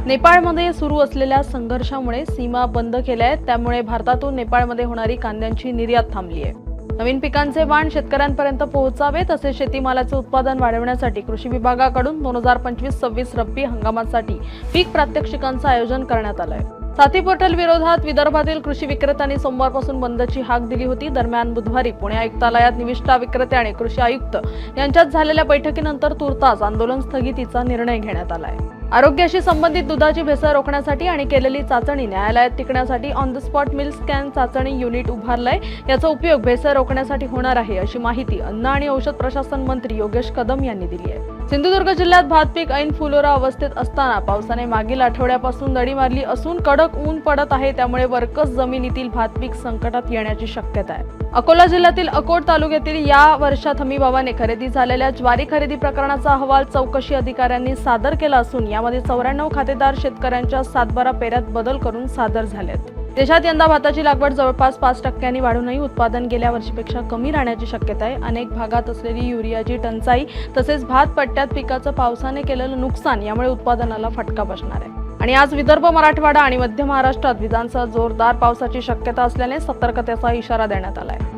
नेपाळमध्ये सुरू असलेल्या संघर्षामुळे सीमा बंद केल्या आहेत, त्यामुळे भारतातून नेपाळमध्ये होणारी कांद्याची निर्यात थांबली आहे। नवीन पिकांचे वाण शेतकऱ्यांपर्यंत पोहोचावे तसेच शेतीमालाचे उत्पादन वाढवण्यासाठी कृषी विभागाकडून 2025-26 रब्बी हंगामासाठी पीक प्रात्यक्षिकांचे आयोजन करण्यात आले आहे। साथी पोर्टल विरोधात विदर्भातील कृषी विक्रेत्यांनी सोमवारपासून बंदची हाक दिली होती। दरम्यान बुधवारी पुणे आयुक्तालयात निविष्ठा विक्रेते आणि कृषी आयुक्त यांच्यात झालेल्या बैठकीनंतर तुर्तास आंदोलन स्थगितीचा निर्णय घेण्यात आला आहे। आरोग्याशी संबंधित दुधाची भेसळ रोखण्यासाठी आणि केलेली चाचणी न्यायालयात टिकण्यासाठी on the spot milk scan चाचणी युनिट उभारलंय। याचा उपयोग भेसळ रोखण्यासाठी होणार आहे अशी माहिती अन्न आणि औषध प्रशासन मंत्री योगेश कदम यांनी दिली आहे। सिंधुदुर्ग जिल्ह्यात भात पीक ऐन फुलोरा अवस्थेत असताना पावसाने मागील आठवड्यापासून दडी मारली असून कडक ऊन पडत आहे, त्यामुळे वरकस जमिनीतील भात पीक संकटात येण्याची शक्यता आहे। अकोला जिल्ह्यातील अकोट तालुक्यातील या वर्षात हमीभावाने खरेदी झालेल्या ज्वारी खरेदी प्रकरणाचा अहवाल चौकशी अधिकाऱ्यांनी सादर केला असून यामध्ये 94 खातेदार शेतकऱ्यांच्या 7-12 पेऱ्यात बदल करून सादर झालेत। देशात यंदा भाताची लागवड जवळपास 5% वाढूनही उत्पादन गेल्या वर्षीपेक्षा कमी राहण्याची शक्यता आहे। अनेक भागात असलेली युरियाची टंचाई तसेच भात पट्ट्यात पिकाचं पावसाने केलेलं नुकसान यामुळे उत्पादनाला फटका बसणार आहे। आणि आज विदर्भ, मराठवाडा आणि मध्य महाराष्ट्रात विजांसह जोरदार पावसाची शक्यता असल्याने सतर्कतेचा इशारा देण्यात आला आहे।